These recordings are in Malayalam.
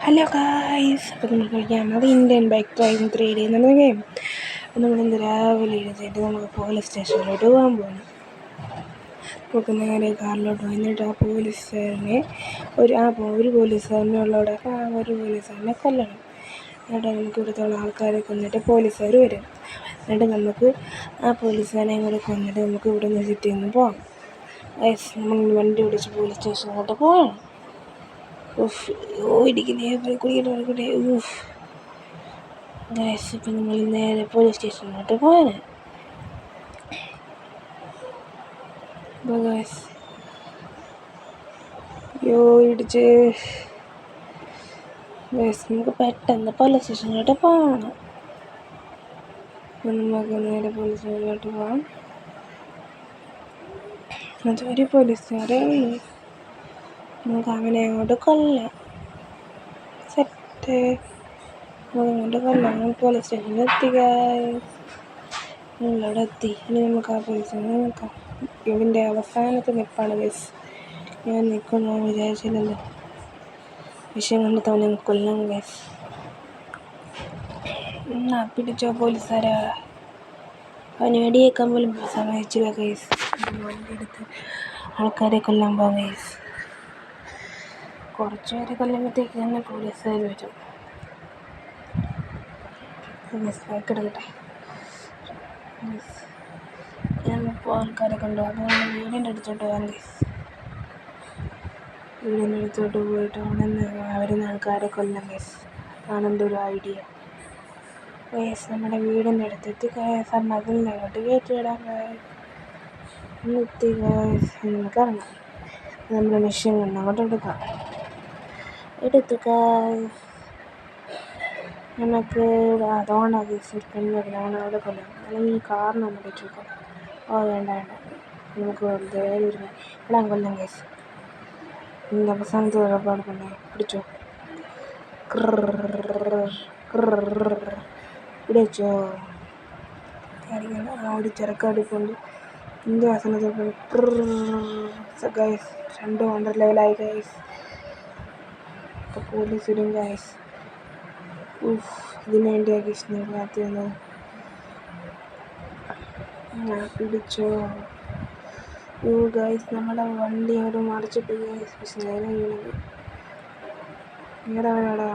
ഹലോ ഗായ്സ്, അപ്പോൾ നമ്മൾ കളിക്കാണത് ഇന്ത്യൻ ബൈക്ക് ഡ്രൈവിംഗ് 3D എന്നുള്ള ഗെയിം. അപ്പോൾ നമ്മളിന്ന് രാവിലെ എഴുതിയിട്ട് നമുക്ക് പോലീസ് സ്റ്റേഷനിലോട്ട് പോകാൻ പോകണം. നമുക്ക് നേരെ കാറിലോട്ട് വന്നിട്ട് ആ പോലീസുകാരനെ ഒരു പോലീസുകാരനെ ഉള്ളവിടെ ഒരു പോലീസുകാരനെ കൊല്ലണം. എന്നിട്ട് നമുക്ക് ഇവിടുത്തെ ആൾക്കാരെ കൊന്നിട്ട് പോലീസുകാർ വരും. എന്നിട്ട് നമുക്ക് ആ പോലീസുകാരനെ കൂടെ കൊന്നിട്ട് നമുക്ക് ഇവിടെ നിന്ന് സിറ്റിയിൽ നിന്ന് പോകാം. ഗൈസ്, നമ്മൾ വണ്ടി ഓടിച്ച് പോലീസ് സ്റ്റേഷനിലോട്ട് പോകണം. ഇടിക്കുന്നേ ഗൈസ്, ഇപ്പം നമ്മൾ നേരെ പോലീസ് സ്റ്റേഷനിലോട്ട് പോകാൻ. ഇടിച്ച് ഗൈസ്, നമുക്ക് പെട്ടെന്ന് പോലീസ് സ്റ്റേഷനിലോട്ട് പോകണം. നമുക്ക് നേരെ പോലീസ് സ്റ്റേഷനിലോട്ട് പോകാം. അതൊരു പോലീസുകാരെ ഉള്ളൂ. നമുക്ക് അവനെ അങ്ങോട്ട് കൊല്ലാം. സെറ്റ്, അങ്ങോട്ട് കൊല്ലാം. പോലീസ് സ്റ്റേഷനിൽ നമ്മളവിടെ എത്തി. ഇനി നമുക്ക് ആ പോലീസിനെ നോക്കാം. ഇതിൻ്റെ അവസാനത്തെ നിൽപ്പാണ് ഗൈസ്. ഞാൻ നിൽക്കുന്നു വിചാരിച്ചില്ലല്ലോ. വിഷയം കൊണ്ട് തന്നെ കൊല്ലാം ഗൈസ്. പിടിച്ചോ പോലീസുകാരാ. അവന് വെടിയേക്കാൻ പോലും സമ്മതിച്ചില്ല ഗൈസ്. വണ്ടി എടുത്ത് ആൾക്കാരെ കൊല്ലാൻ പോകാം ഗൈസ്. കുറച്ച് പേരെ കൊല്ലുമ്പോഴത്തേക്ക് തന്നെ പോലീസുകാർ വരും. എടുക്കട്ടെ. ഞാനിപ്പോൾ ആൾക്കാരെ കൊണ്ടുപോകാം. അപ്പോൾ വീടിൻ്റെ അടുത്തോട്ട് പോകാം ഗൈസ്. വീടിൻ്റെ അടുത്തോട്ട് പോയിട്ട് അവിടെ നിന്ന് വരുന്ന ആൾക്കാരെ കൊല്ലാം ഗൈസ്. അതാണെൻ്റെ ഒരു ഐഡിയ ഗൈസ്. നമ്മുടെ വീടിൻ്റെ അടുത്തെത്തി ഗൈസ്. മതിലിൻ്റെ അങ്ങോട്ട് കയറ്റി വിടാം ഗൈസ്. എത്തി ഗൈസ്. നമുക്ക് ഇറങ്ങാം. നമ്മുടെ മെഷീൻ കൊണ്ട് അങ്ങോട്ട് എടുത്തു ഗൈസ്. നമുക്ക് അതുകൊണ്ടാണ് ഗൈസ് പെണ്ണുങ്ങൾ അവിടെ കൊല്ലാം. അല്ലെങ്കിൽ ഈ കാറിന് നമ്മൾ വെച്ചേക്കാം. വേണ്ട നമുക്ക് വെറുതെ ഇടാൻ കൊല്ലാം ഗൈസ്. ഇതിൻ്റെ അവസാനത്തെ ഉറപ്പാട് കൊണ്ടേ പിടിച്ചോ. പിടിച്ചോ. ഓടിച്ചിറക്കടിക്കൊണ്ട് ഇതിൻ്റെ അവസാനത്തെ ഗൈസ്. 2 വണ്ടർ ലെവലായി ഗൈസ്. ഇപ്പോൾ പോലീസ് ഇടും ഗൈസ്. ഇതിന് വേണ്ടിയാണ് ഗൈസ് നിങ്ങൾ കാത്തിരുന്നത്. പിടിച്ചോ ഗൈസ്. നമ്മുടെ വണ്ടി അങ്ങോട്ട് മറിച്ചിട്ട് ഗൈസ്. പക്ഷെ നേരെ വീണത് നേരവനോടാ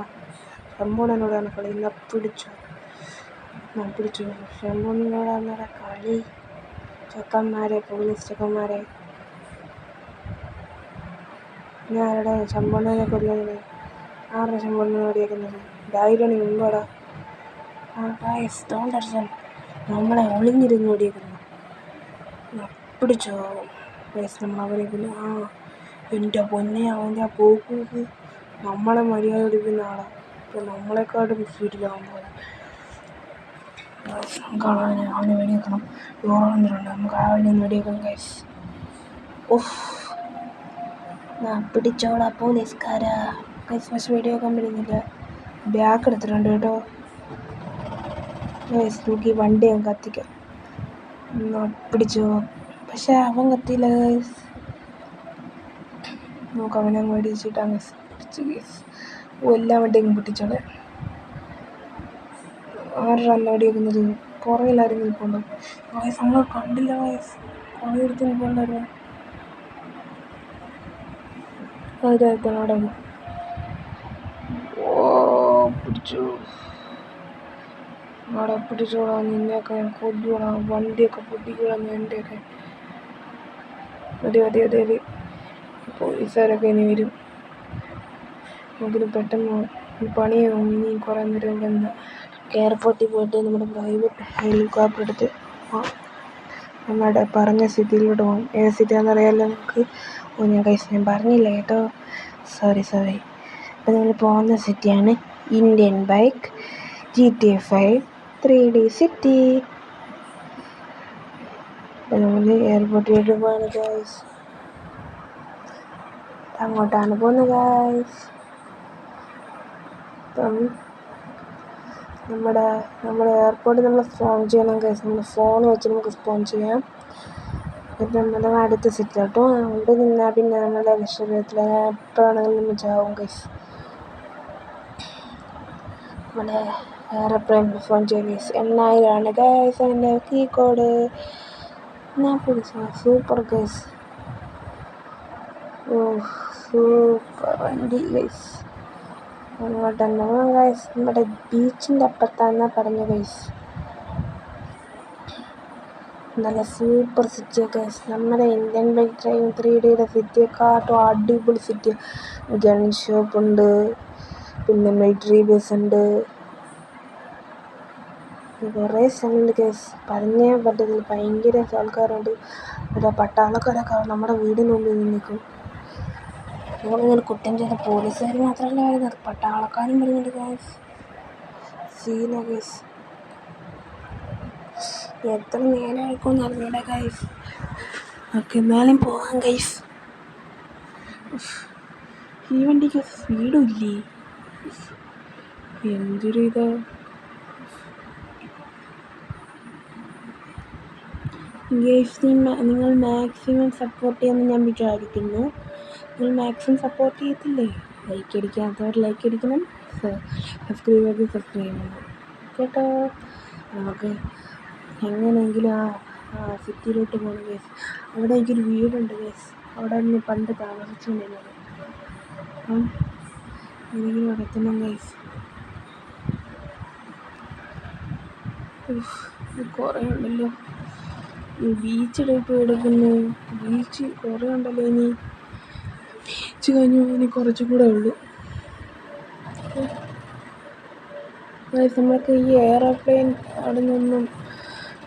ശമ്പൂണനോടാണ് കളി. പിടിച്ചോ. ശമ്പൂണനോടാണ് കളി. ചെക്കന്മാരെ, പോലീസ് ചെക്കന്മാരെ. ഞാനവിടെ ശമ്പൂണനെ കൊല്ലുന്നത്. ആരുടെ ശമ്പൂണനെ ഓടിയേക്കുന്നത്? ധൈര്യം മുമ്പോടാ. Guys don't Arjan. നമ്മളെ ഒളിഞ്ഞിരുന്ന് ഓടിയേക്കുന്നു. പിടിച്ചോ ഗൈസ്. നമ്മൾ അവനെ കൊല്ലും. എൻ്റെ പൊന്നെ, അവൻ്റെ ആ പോക്ക് നമ്മളെ മര്യാദ എടുക്കുന്ന ആളാണ്. ഇപ്പോൾ നമ്മളെക്കാട്ടും സ്പീഡിലാവാൻ പോകുന്നത്. നമുക്ക് അവനെ വെടിയേക്കണം. വന്നിട്ടുണ്ട്. നമുക്ക് അവനെ വെടിയേക്കണം ഗൈസ്. പിടിച്ചോടാ പോലീസുകാരാ ഗൈസ്. പക്ഷെ വെടിയേക്കാൻ പറ്റുന്നില്ല. ബാക്ക് എടുത്തിട്ടുണ്ട് കേട്ടോ ഗൈസ്. നമുക്ക് ഈ വണ്ടി ഞാൻ കത്തിക്കാം. പിടിച്ചോ. പക്ഷെ അവൻ കത്തിയില്ല ഗൈസ്. നമുക്ക് അവനെ മേടിച്ചിട്ടാണ് ഗൈസ്. പിടിച്ച് ഗൈസ്. എല്ലാ വണ്ടിയും പൊട്ടിച്ചോളെ. ആരാണ് വെടിയേക്കുന്നത്? പുറകിലാരും നിൽപ്പുണ്ടോ ഗൈസ്? നമ്മൾ കണ്ടില്ല ഗൈസ്. കുറേ എടുത്ത് നിൽപ്പുണ്ടായിരുന്നു. അവിടെ പിടിച്ചു. അവിടെ പിടിച്ചോളാം. നിന്നെയൊക്കെ ഞാൻ കൊല്ലുകയാണ്. വണ്ടിയൊക്കെ പൊട്ടിക്കണം. എൻ്റെയൊക്കെ മതി. പോലീസുകാരൊക്കെ ഇനി വരും. നമുക്കിത് പെട്ടെന്ന് പണിയാവും. ഇനി കുറേ നേരം എന്താ എയർപോർട്ടിൽ പോയിട്ട് നമ്മുടെ പ്രൈവറ്റ് ഹെലികോപ്റ്റർ എടുത്ത് നമ്മുടെ പറഞ്ഞ സിറ്റിയിലോട്ട് പോകും. ഏത് സിറ്റിയാണെന്നറിയാമല്ലോ നമുക്ക്. ഞാൻ പറഞ്ഞില്ല കേട്ടോ. സോറി. അപ്പോൾ നമ്മൾ പോകുന്ന സിറ്റിയാണ് Indian bike GTA 5 3D city. അപ്പോൾ നമ്മൾ എയർപോർട്ടിലോട്ട് പോവാണ് ഗൈസ്. അങ്ങോട്ടാണ് പോകുന്നത് ഗൈസ്. അപ്പം നമ്മുടെ എയർപോർട്ടിൽ നമ്മൾ സ്പോൺ ചെയ്യണം ഗൈസ്. നമ്മുടെ ഫോൺ വെച്ച് നമുക്ക് സ്പോൺ ചെയ്യാം. എന്നിട്ട് നമ്മൾ അടുത്ത സിറ്റിലോട്ട് അവിടെ നിന്നാൽ പിന്നെ നമ്മുടെ ശരീരത്തിൽ എപ്പോൾ വേണമെങ്കിലും നമ്മൾ ചാവും ഗൈസ്. നമ്മുടെ എയർപ്ലെയിൻ ഫോൺ ഗൈസ് 8000 ഗൈസ്. അതിൻ്റെ കീ കോഡ് ഞാൻ പിടിച്ചു. Super guys. ഓ സൂപ്പർ വണ്ടി ഗൈസ്. അങ്ങോട്ട് ഗൈസ് നമ്മുടെ ബീച്ചിൻ്റെ അപ്പുറത്താണെന്നാ പറഞ്ഞു ഗൈസ്. നല്ല സൂപ്പർ സിറ്റിയാണ് ഗൈസ്. നമ്മുടെ ഇന്ത്യൻ ബൈക്ക് ഡ്രൈവിംഗ് 3Dയുടെ സിറ്റിയെക്കാട്ടും അടിപൊളി സിറ്റിയാണ്. ഗൺ ഷോപ്പ് ഉണ്ട്, പിന്നെ മിലിറ്ററി ബേസ് ഉണ്ട്, കുറേ സ്ഥലമുണ്ട് ഗൈസ്. പറഞ്ഞേ പറ്റത്തില്ല, ഭയങ്കര ആൾക്കാരുണ്ട്. ഒരു പട്ടാളക്കാരൊക്കെ നമ്മുടെ വീടിന് മുമ്പിൽ നിൽക്കും. നമ്മളിങ്ങനെ കുറ്റം ചെയ്ത പോലീസുകാർ മാത്രമല്ല വരുന്നത്, പട്ടാളക്കാരും വരുന്നുണ്ട് ഗൈസ്. സീന ഗൈസ്. എത്ര നേരം എടുക്കുമെന്ന് അറിഞ്ഞൂടെ ഗൈസ്. ഓക്കെ എന്നാലും പോകാം ഗൈസ്. ഈ വണ്ടിക്ക് സ്പീഡും ഇല്ലേ, എന്തൊരു ഇതാ. ഗൈസ് നിങ്ങൾ മാക്സിമം സപ്പോർട്ട് ചെയ്യുമെന്ന് ഞാൻ വിചാരിക്കുന്നു. നിങ്ങൾ മാക്സിമം സപ്പോർട്ട് ചെയ്യത്തില്ലേ? ലൈക്ക് അടിക്കാത്തവർ ലൈക്ക് അടിക്കണം, സബ്സ്ക്രൈബ് ചെയ്യണം കേട്ടോ. നമുക്ക് എങ്ങനെയെങ്കിലും ആ സിറ്റിയിലോട്ട് പോകണം ഗൈസ്. അവിടെ എനിക്കൊരു വീടുണ്ട് ഗൈസ്. അവിടെ നിന്ന് പണ്ട് താമസിച്ചുകൊണ്ടിരുന്നത്. അപ്പം എനിക്കും നടത്തണം ഗൈസ്. കുറേ ഉണ്ടല്ലോ ഈ ബീച്ചിൽ ഇപ്പോൾ എടുക്കുന്നു. ബീച്ച് കുറേ ഉണ്ടല്ലോ. ഇനി ബീച്ച് കഴിഞ്ഞു ഇനി കുറച്ചും കൂടെ ഉള്ളൂ. നമ്മൾക്ക് ഈ എയറോപ്ലെയിൻ അവിടെ നിന്നും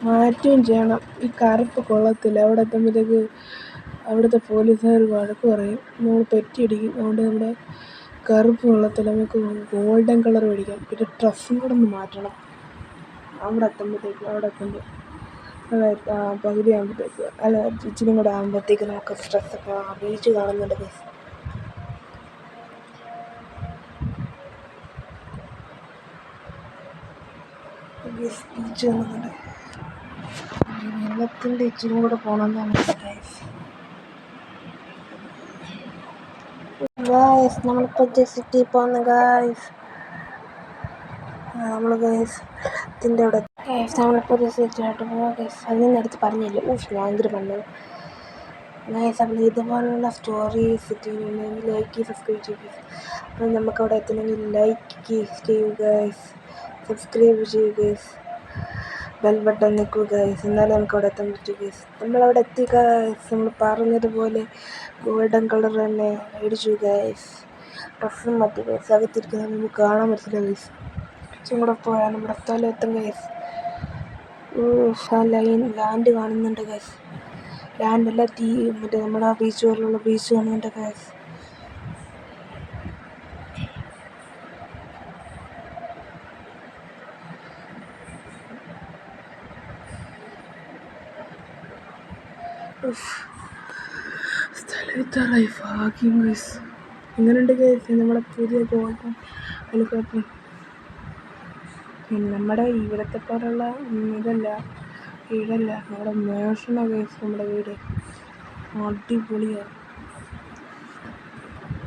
മാറ്റുകയും ചെയ്യണം. ഈ കറുപ്പ് കൊള്ളത്തില്ല. അവിടെ എത്തുമ്പോഴത്തേക്ക് അവിടുത്തെ പോലീസുകാർ വഴക്ക് പറയും, നമ്മൾ പെറ്റിയടിക്കും. അതുകൊണ്ട് നമ്മുടെ കറുപ്പ് കൊള്ളത്തില്ല. നമുക്ക് ഗോൾഡൻ കളർ മേടിക്കാം. പിന്നെ ഡ്രസ്സും കൂടെ ഒന്ന് മാറ്റണം അവിടെ എത്തുമ്പോൾ അതായത് പകുതി ആകുമ്പോഴത്തേക്ക് അല്ല ഇച്ചിരി കൂടെ ആകുമ്പോഴത്തേക്ക് നമുക്ക് സ്ട്രെസ്സൊക്കെ ബീച്ച് കാണുന്നുണ്ട് ഗൈസ്. ബീച്ച് കാണുന്നുണ്ട്. വെള്ളത്തിൻ്റെ ഇച്ചിരി കൂടെ പോകണമെന്നാണ് ഗൈസ്. നമ്മളിപ്പോൾ സിറ്റി പോകുന്നു ഗൈസ്. നമ്മൾ ഗൈസ് ഇതിൻ്റെ അവിടെ നമ്മളിപ്പോൾ ഒരു സിറ്റിയായിട്ട് പോകാം ഗൈസ്. അതിനടുത്ത് പറഞ്ഞില്ല. ഭയങ്കര പണ്ട് ഗൈസ്. അപ്പോൾ ഇതുപോലുള്ള സ്റ്റോറി സിറ്റിയിലുണ്ടെങ്കിൽ ലൈക്ക് സബ്സ്ക്രൈബ് ചെയ്യുക. അപ്പോൾ നമുക്കവിടെ എത്തണമെങ്കിൽ ലൈക്ക് ചെയ്യുക ഗൈസ്, സബ്സ്ക്രൈബ് ചെയ്യുക ഗൈസ്, ബെൽ ബട്ടൺ നിൽക്കുക ഗൈസ്. എന്നാലും നമുക്ക് അവിടെ എത്താൻ പറ്റും ഗൈസ്. നമ്മളവിടെ എത്തി ഗൈസ്. നമ്മൾ പറഞ്ഞതുപോലെ ഗോൾഡൻ കളർ തന്നെ മേടിച്ചു ഗൈസ്. ഡ്രസ്സും മറ്റു ഗൈസ് അകത്തിരിക്കുന്നത് നമുക്ക് കാണാൻ പറ്റില്ല ഗൈസ്. കുറച്ചും കൂടെ പോയാൽ നമ്മുടെ സ്ഥലം എത്തും ഗൈസ്. ലാൻഡ് കാണുന്നുണ്ട് ഗൈസ്. ലാൻഡല്ല, മറ്റേ നമ്മുടെ ആ ബീച്ച് പോലുള്ള ബീച്ച് കാണുന്നുണ്ട് ഗൈസ്. സ്ഥലത്താറായി ഭാഗ്യം ഗൈസ്. എങ്ങനെയുണ്ട് ഗൈസ് നമ്മുടെ പുതിയ ഗോൾഡൻ ഹെലികോപ്റ്റർ? നമ്മുടെ ഇവിടത്തെ പോലുള്ള വീടല്ല, നമ്മുടെ മേഷന ഗൈസ്. നമ്മുടെ വീട് അടിപൊളിയാണ്.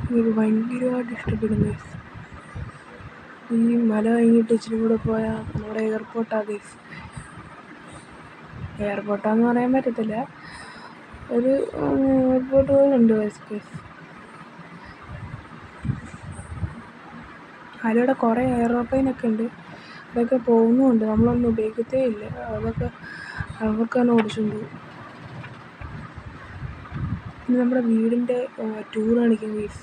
എനിക്ക് ഭയങ്കരമായിട്ട് ഇഷ്ടപ്പെടും ഗൈസ്. ഈ മല കഴിഞ്ഞിട്ട് ഇച്ചിരി കൂടെ പോയാൽ നമ്മുടെ എയർപോർട്ടാണ് ഗൈസ്. എയർപോർട്ടാന്ന് പറയാൻ പറ്റത്തില്ല, ഒരു എയർപോർട്ട് പോലുണ്ട് ഗൈസ്. അതിലൂടെ കുറേ എയറോപ്ലെയിനൊക്കെ ഉണ്ട്. അതൊക്കെ പോകുന്നുമുണ്ട്, നമ്മളൊന്നും ഉപയോഗിക്കത്തേ ഇല്ല. അതൊക്കെ അവർക്ക് തന്നെ ഓടിച്ചുകൊണ്ട് പോകും. പിന്നെ നമ്മുടെ വീടിൻ്റെ ടൂർ കാണിക്കാൻ ഗൈസ്,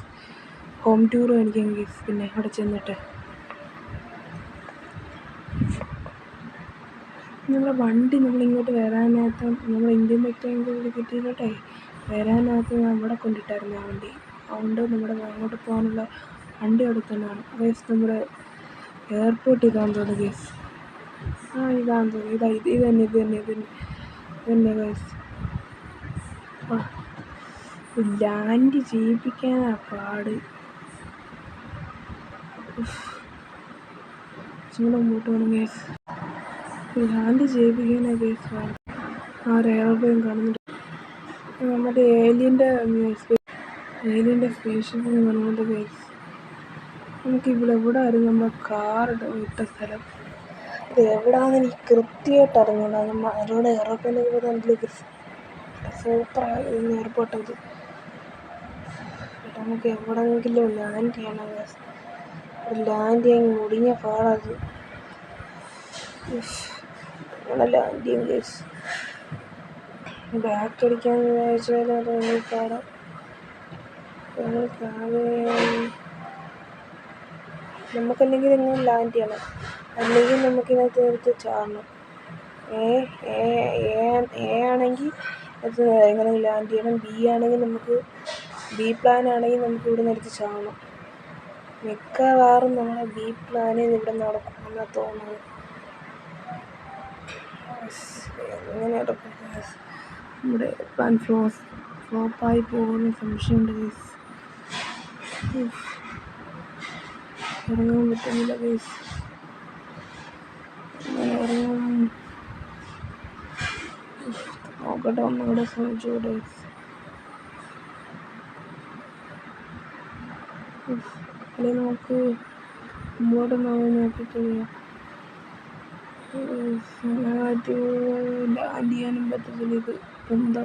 ഹോം ടൂർ കാണിക്കാൻ ഗൈസ്. പിന്നെ അവിടെ ചെന്നിട്ട് നമ്മുടെ വണ്ടി നമ്മളിങ്ങോട്ട് വരാനകത്ത് നമ്മൾ ഇന്ത്യൻ ബൈക്ക് കിട്ടിയിട്ടേ വരാനകത്ത് അവിടെ കൊണ്ടിട്ടായിരുന്നു ആ വണ്ടി. അതുകൊണ്ട് നമ്മുടെ അങ്ങോട്ട് പോകാനുള്ള വണ്ടി അവിടെ തന്നെയാണ് ഗൈസ്. നമ്മുടെ എയർപോർട്ട് ഇതാന്ന് തോന്നുന്നു ഗൈസ്. ഇതാന്ന് തോന്നുന്നു. ഇത് തന്നെ ഗൈസ്. ലാൻഡ് ചെയ്യിപ്പിക്കാനാ പാട്. ചൂടെ മുമ്പോട്ട് വേണം ഗൈസ്. Land ചെയ്യിപ്പിക്കാനാ guys. ആ ഒരു എയർപ്ലെയിൻ കാണുന്നുണ്ട്. നമ്മുടെ ഏലിയൻ്റെ സ്പേസ്ഷിപ്പ് കാണുന്നുണ്ട് ഗൈസ്. നമുക്ക് ഇവിടെ എവിടെ ആയിരുന്നു നമ്മുടെ കാർ വിട്ട സ്ഥലം? ഇത് എവിടെയാണെന്ന് എനിക്ക് കൃത്യമായിട്ട് അറിഞ്ഞൂടാ. നമ്മൾ അതിലൂടെ എയർപോർട്ടിലേക്ക് പോയി അതിലേക്ക് സൂപ്പറായി എയർപോർട്ട് ഇത്. നമുക്ക് എവിടെയെങ്കിലും ലാൻഡ് ചെയ്യണം. ലാൻഡ് ചെയ്യാൻ മുടിഞ്ഞ പാടത്. അങ്ങനെ ലാൻഡ് ചെയ്യും ഗൈസ്. ബാക്ക് അടിക്കാന്ന് വിചാരിച്ചാൽ അത് ഭയങ്കര പാടാം. നമുക്കല്ലെങ്കിൽ ഇങ്ങനെ ലാൻഡ് ചെയ്യണം, അല്ലെങ്കിൽ നമുക്കിതിനകത്ത് എടുത്ത് ചാടണം. എ ആണെങ്കിൽ അത് എങ്ങനെ ലാൻഡ് ചെയ്യണം. ബി ആണെങ്കിൽ നമുക്ക് ബി പ്ലാൻ ആണെങ്കിൽ നമുക്ക് ഇവിടെ നിന്ന് എടുത്ത് ചാടണം. മിക്കവാറും നമ്മളെ ബി പ്ലാനിൽ ഇവിടെ നടക്കുമെന്നാണ് തോന്നുന്നത്. എങ്ങനെ നടക്കും? നമ്മുടെ പ്ലാൻ ഫ്ലോപ്പായി പോകുന്ന സംശയമുണ്ട് ഗൈസ്. ഇറങ്ങാൻ പറ്റുന്നില്ല ഗൈസ്. അങ്ങനെ ഇറങ്ങാൻ നോക്കട്ടെ, ഒന്നുകൂടെ ശ്രമിച്ചു ഗൈസ്. അല്ലെങ്കിൽ നമുക്ക് മുമ്പോട്ട് നോക്കിക്കഴിയാം. ലാൻഡ് ചെയ്യാനും പറ്റത്തില്ല. ഇത് എന്താ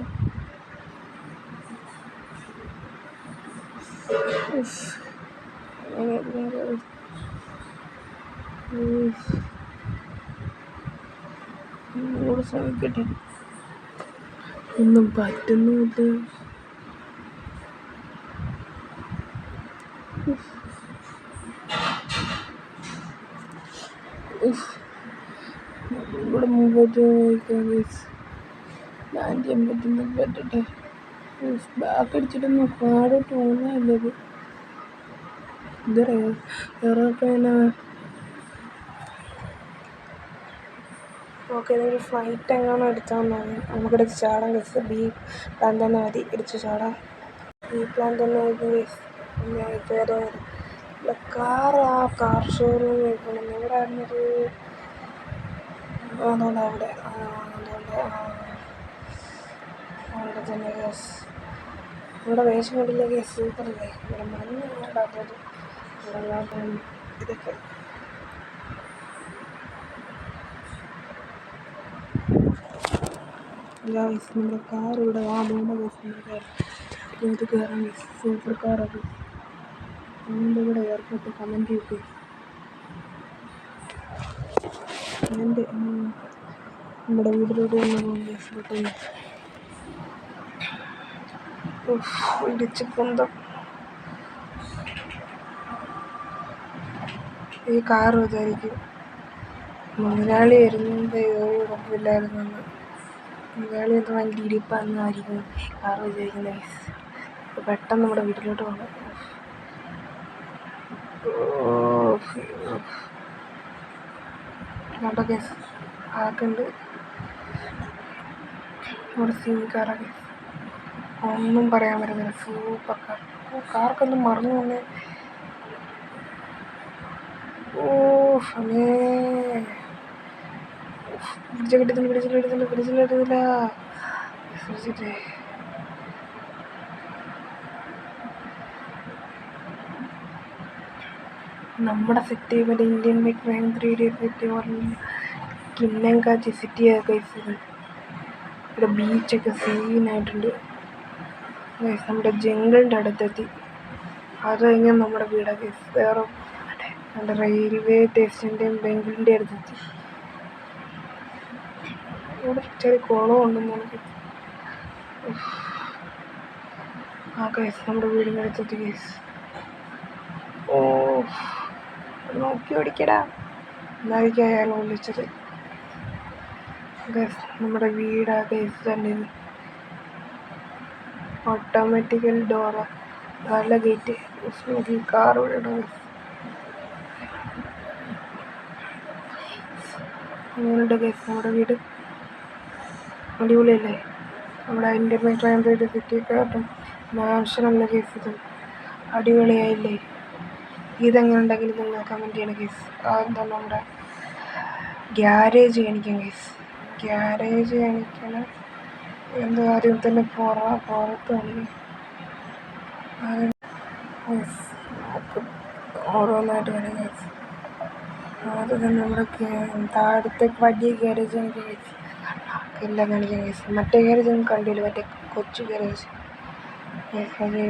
ഒന്നുകൂടെ ശ്രമിക്കട്ടെ. ഒന്നും പറ്റുന്നുമില്ല. ഇവിടെ മുമ്പോട്ട് നോക്കാം ഗൈസ്. ലാൻഡ് ചെയ്യാൻ പറ്റട്ടെ. ബാക്ക് അടിച്ചിട്ടൊന്നും പാടോട്ട് പോകുന്നതല്ലത്. ഇതറിയോ എയർപ്ലെയിന് ഓക്കെ. ഒരു ഫ്ലൈറ്റ് എങ്ങാനും എടുത്താൽ മതി. നമുക്കെടുത്ത് ചാടാം ഗൈസ്. ബി പ്ലാൻ തന്നെ മതി, ഇടിച്ച് ചാടാം. ബി പ്ലാൻ തന്നെ മതി ഗൈസ്. പിന്നെ ഇതുവരെ കാർ ഷോറൂം വെക്കണം. എവിടെ ആയിരുന്നത്? അതുകൊണ്ട് അവിടെ അവിടെ തന്നെ ഗ്യാസ്. ഇവിടെ വേഷം കണ്ടില്ല ഗ്യാസ്. സൂപ്പറല്ലേ? ഇവിടെ മഞ്ഞ ഉണ്ടാക്കുന്നത് ഇതൊക്കെ. ഗൈസ് നമ്മുടെ കാർ ഇവിടെ പോകുന്ന ഗൈസ്. ഇത് കയറാൻ ഗൈസ്. സൂപ്പർ കാറത്. അതുകൊണ്ട് ഇവിടെ എയർപോർട്ട് കമൻറ്റ് ചെയ്തു. എൻ്റെ നമ്മുടെ വീട്ടിലോട്ട് വന്ന് പോകും ഗൈസ്. പെട്ടെന്ന് ഇടിച്ച് പൊന്തം. ഈ കാർ വിചാരിക്കും മുതലാളി വരുന്നത് കുഴപ്പമില്ലായിരുന്നെന്ന്. മുതലാളി അത് ഭയങ്കര ഇടിപ്പാന്നായിരിക്കും കാർ വിചാരിക്കുന്നത് ഗൈസ്. പെട്ടെന്ന് നമ്മുടെ വീട്ടിലോട്ട് പോകണം. കേട്ടോ ഗൈസ്, ആക്കുണ്ട് നമ്മുടെ സീൻ കാറാ ഗൈസ്. ഒന്നും പറയാൻ പറ്റുന്നില്ല. Super car. കാർക്കൊന്നും മറന്നു വന്നേ. പിടിച്ചില്ല. നമ്മുടെ സിറ്റി മറ്റേ ഇന്ത്യൻ ബൈക്ക് 3D സിറ്റി പറഞ്ഞ കിന്നങ്കാച്ചി സിറ്റിയാണ് ഗൈസ്. ഇവിടെ ബീച്ചൊക്കെ സീനായിട്ടുണ്ട് ഗൈസ്. നമ്മുടെ ജംഗിളിൻ്റെ അടുത്തെത്തി. അത് കഴിഞ്ഞാൽ നമ്മുടെ വീടാണ് ഗൈസ്. വേറെ നമ്മുടെ റെയിൽവേ സ്റ്റേഷൻ്റെയും ബംഗിളിൻ്റെ അടുത്തെത്തി. ഇവിടെ ചെറിയ കുളമുണ്ടെന്ന് നമുക്ക്. ഗൈസ് നമ്മുടെ വീടിൻ്റെ അടുത്തെത്തി ഗൈസ്. നോക്കി ഓടിക്കടാ എന്നായിരിക്കും അയാൾ വിളിച്ചത് ഗൈസ്. നമ്മുടെ വീടാ ഗൈസ്. തന്നെ ഓട്ടോമാറ്റിക്കൽ ഡോറ്, നല്ല ഗേറ്റ്. നോക്കി കാർ വിടണം. അങ്ങനെയുണ്ട് ഗൈസ് നമ്മുടെ വീട്. അടിപൊളിയല്ലേ? നമ്മുടെ ഇന്ത്യൻ ബൈക്ക് സിറ്റിയൊക്കെ ആയിട്ടും മാൻഷനല്ല ഗൈസ്. ഇത് അടിപൊളിയായില്ലേ? ഇതെങ്ങനെ ഉണ്ടെങ്കിലും നിങ്ങൾ കമൻറ്റ് ചെയ്യണം ഗൈസ്. അതെന്താ നമ്മുടെ ഗ്യാരേജ് കാണിക്കാം ഗൈസ്. ഗ്യാരേജ് കാണിക്കണം. എന്ത് കാര്യം തന്നെ പുറത്ത് കാണിക്കും. ഓരോന്നായിട്ട് വരും ഗൈസ്. അത് തന്നെ നമ്മുടെ താഴത്തെ വലിയ ഗ്യാരേജ് എല്ലാം കാണിക്കാം ഗൈസ്. മറ്റേ ഗ്യാരേജ് ഒന്നും കണ്ടില്ല, മറ്റേ കൊച്ചു ഗ്യാരേജ്.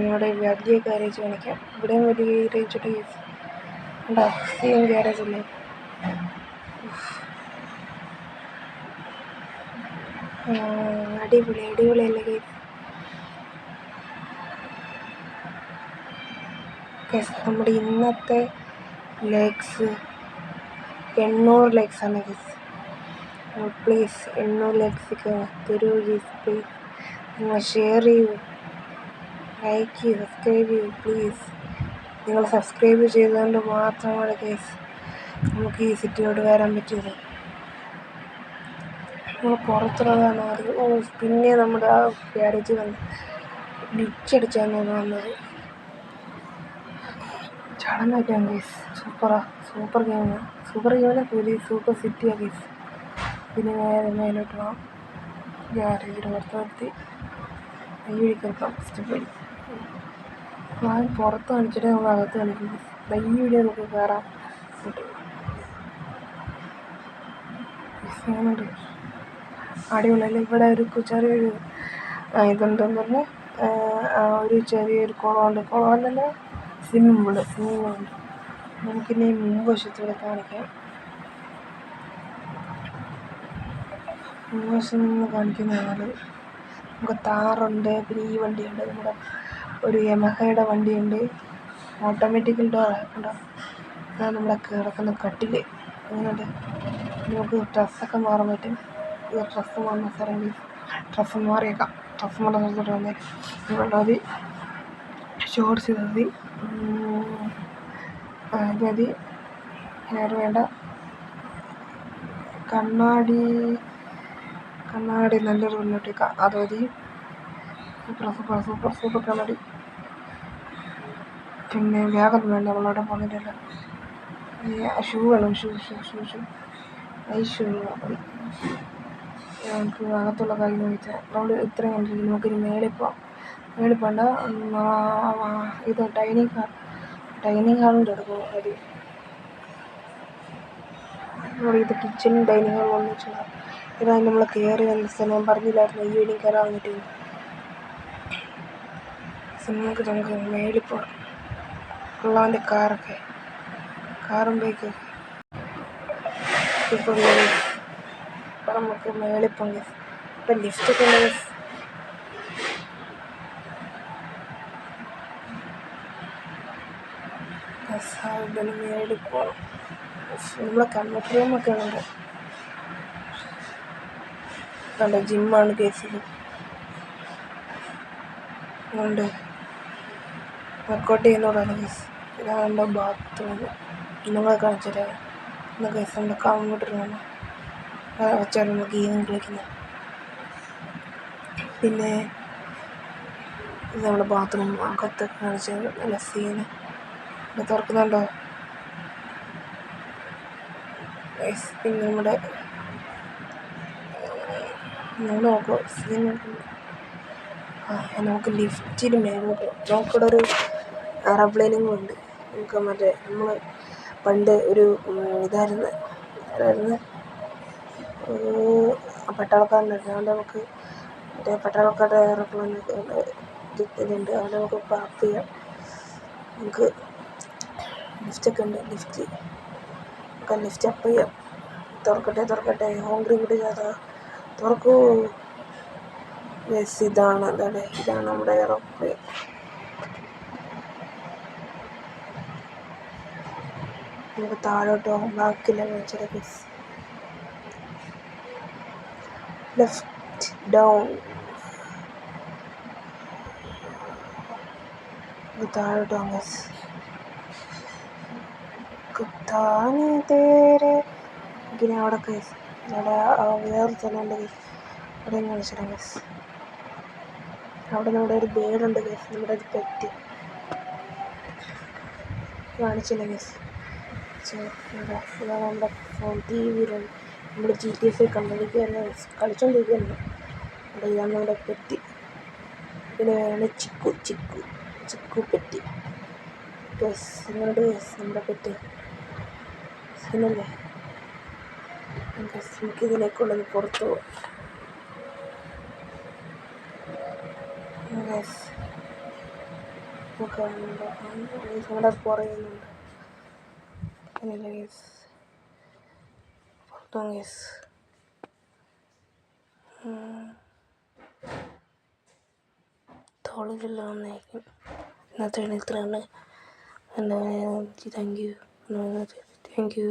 ഇവിടെ വലിയ ഗ്യാരേജ് കാണിക്കാം. ഇവിടെയും വലിയ ഗ്യാരേജ് ഉണ്ട് ഗൈസ്. ഉണ്ടോ സെയിം ഗ്യാരേജ് അല്ലേ? അടിപൊളി അടിപൊളിയല്ലേ ഗൈസ്. നമ്മുടെ ഇന്നത്തെ ലൈക്സ് 800 ലൈക്സാണ് ഗൈസ്. പ്ലീസ് 800 ലൈക്സൊക്കെ തരൂ ഗൈസ്. പ്ലീസ് നിങ്ങൾ ഷെയർ ചെയ്യൂ, ലൈക്ക് ചെയ്യൂ, സബ്സ്ക്രൈബ് ചെയ്യൂ പ്ലീസ്. നിങ്ങൾ സബ്സ്ക്രൈബ് ചെയ്തുകൊണ്ട് മാത്രമാണ് ഗൈസ് നമുക്ക് ഈ സിറ്റിയോട് വരാൻ പറ്റിയത്. നമ്മൾ പുറത്തുള്ളതാണ് അത്. പിന്നെ നമ്മുടെ ആ ഗ്യാരേജ് വന്ന് ഗ്ലിച്ചടിച്ചാണ് വന്നത്. ചടങ്ങൊക്കെയാണ് ഗൈസ്. സൂപ്പർ ഗെയിമാണ്. സൂപ്പർ സിറ്റിയാണ് ഗൈസ്. പിന്നെ നേരെ മേലോട്ട് പോകാം. ഗ്യാരേജിന് പുറത്ത് നിർത്തി ഈ വഴിക്കെടുക്കാം. സ്റ്റെപ്പ് പുറത്ത് കാണിച്ചിട്ട് നമ്മൾ അകത്ത് കാണിക്കും. ഈ വീഡിയോ നമുക്ക് കയറാം. അടിപൊളിയല്ലേ? ഇവിടെ ഒരു ചെറിയൊരു ഇതുണ്ടെന്ന് പറഞ്ഞാൽ ഒരു ചെറിയൊരു കുളമുണ്ട്. കുളമല്ല, സ്വിമ്മിംഗ് പൂള്. നമുക്കിനി മുൻവശത്തൂടെ കാണിക്കാം. മുൻവശം നിന്ന് കാണിക്കുന്നതാണ്. നമുക്ക് താറുണ്ട്, പിന്നെ ഈ വണ്ടിയുണ്ട്, നമ്മുടെ ഒരു യമഹയുടെ വണ്ടിയുണ്ട്, ഓട്ടോമാറ്റിക്കൽ ഡോർ ഉണ്ടോ. അതാണ് നമ്മുടെ കിടക്കുന്ന കട്ടിൽ. അങ്ങനെയുണ്ട്. നമുക്ക് ഡ്രസ്സൊക്കെ മാറാൻ പറ്റും. ഡ്രസ്സ് മാറുന്ന സ്ഥലം. ഡ്രസ്സ് മാറിയേക്കാം. ഡ്രസ്സ് മാറുന്ന സ്ഥലത്തോട്ട് വന്നേ മതി. ഷോർട്സ് ചെയ്താൽ മതി. അത് മതി. ഹെയർ വേണ്ട. കണ്ണാടി നല്ലൊരു മുന്നോട്ടേക്കാം. അത് മതി. സൂപ്പർ കണ്ണാടി. പിന്നെ ബാഗൊന്നും വേണ്ട, നമ്മളവിടെ പോകുന്നില്ല. ഷൂ വേണം. ഷൂ മതി. നമുക്ക് അകത്തുള്ള കാര്യം ചോദിച്ചാൽ നമ്മൾ ഇത്രയും കണ്ടില്ല. നമുക്കിനി മേളിൽ പോകണ്ട. ഇത് ഡൈനിങ് ഹാളിൻ്റെ അടുത്ത് മതി. ഇത് കിച്ചൺ ഡൈനിങ് ഹാൾ ഒന്നിച്ചുള്ള ഇതാണ്. നമ്മൾ കയറി വന്ന സ്ഥലം പറഞ്ഞില്ലായിരുന്നു. ഈ വീടിൽ കയറാൻ പറ്റും. നമുക്ക് മേളിൽ പോകാം. ഉള്ളവൻ്റെ കാറും ബൈക്കൊക്കെ ഇപ്പോൾ നമുക്ക് മേളിൽ പോകാം. ഇപ്പം ലിഫ്റ്റൊക്കെ ഉണ്ട്. മേളിൽ പോകണം. നമ്മളെ കമ്പ്യൂട്ടർ റൂമൊക്കെ ഉണ്ട്. കണ്ട ജിമ്മാണ് കേസിൽ ഉണ്ട്. വർക്കൗട്ട് ചെയ്യുന്നതോടാണ് കേസ്. ഇതാണ് എൻ്റെ ബാത്റൂം. നിങ്ങളെ കാണിച്ചിട്ട് കേസ് നമ്മുടെ കമ്പ്യൂട്ടർ റൂം വെച്ചാൽ നമ്മൾ ഗെയിം കളിക്കുന്നത്. പിന്നെ ഇത് നമ്മുടെ ബാത്റൂം അകത്തൊക്കെ കാണിച്ചത് നല്ല സീന്. ഇവിടെ തുറക്കുന്നുണ്ടോ? പിന്നെ നമ്മുടെ നോക്കൂ സീൻ. നമുക്ക് ലിഫ്റ്റിൽ മേലോട്ട് നമുക്കിവിടെ ഒരു എയർപ്ലെയിനും ഉണ്ട്. നമുക്ക് മറ്റേ നമ്മൾ പണ്ട് ഒരു ഇതായിരുന്നു പട്ടാളക്കാരനുണ്ട്. അതുകൊണ്ട് നമുക്ക് മറ്റേ പട്ടാളക്കാരുടെ എയർപ്ലെയിൻ ഇതുണ്ട്. അതുകൊണ്ട് നമുക്ക് പാർക്ക് ചെയ്യാം. നമുക്ക് ലിഫ്റ്റൊക്കെ ഉണ്ട്. ലിഫ്റ്റ് അപ്പ് ചെയ്യാം. തുറക്കട്ടെ. ഹോംഗ്രീൻ കൂടി തുറക്കൂ. ഇതാണ് നമ്മുടെ എയർപ്ലെയിൻ. നമുക്ക് താഴോട്ട് പോകാം. ബാക്കില്ല വെച്ചിട്ട് ലെഫ്റ്റ് ഡൗൺ. താഴോട്ട് പോകാം. കുത്താനി തേരെ ഇങ്ങനെ അവിടെ വേറെ സ്ഥലമുണ്ട്. അവിടെ കാണിച്ചിടാം. അവിടെ നമ്മുടെ ഒരു ബേഡുണ്ട്. നമ്മുടെ ഒരു പെറ്റ് കാണിച്ചില്ല. ഇതാണ് നമ്മുടെ ഫോൺ TV-യിലുണ്ട്. നമ്മുടെ GTA കണ്ടിരിക്കുകയാണ്, കളിച്ചോണ്ടിരിക്കുകയാണ്. അവിടെ ഇതാണ് നമ്മുടെ പെറ്റ്. പിന്നെ വേണം ചിക്കു പെറ്റി. ഗസ് ഇങ്ങോട്ട് ഗസ് നമ്മുടെ പെറ്റ് സീനല്ലേ. ഗസ് നമുക്കിതിലേക്കുള്ളത് പുറത്തു പോകാം. ഗസ് നമ്മുടെ പുറയുന്നുണ്ട്. അങ്ങനെയല്ല ഗസ് പുറത്തു ഗസ് തോളിലെല്ലാം വന്നായിരിക്കും. ഇന്നത്തെ ഇത്രയാണ്. Thank you.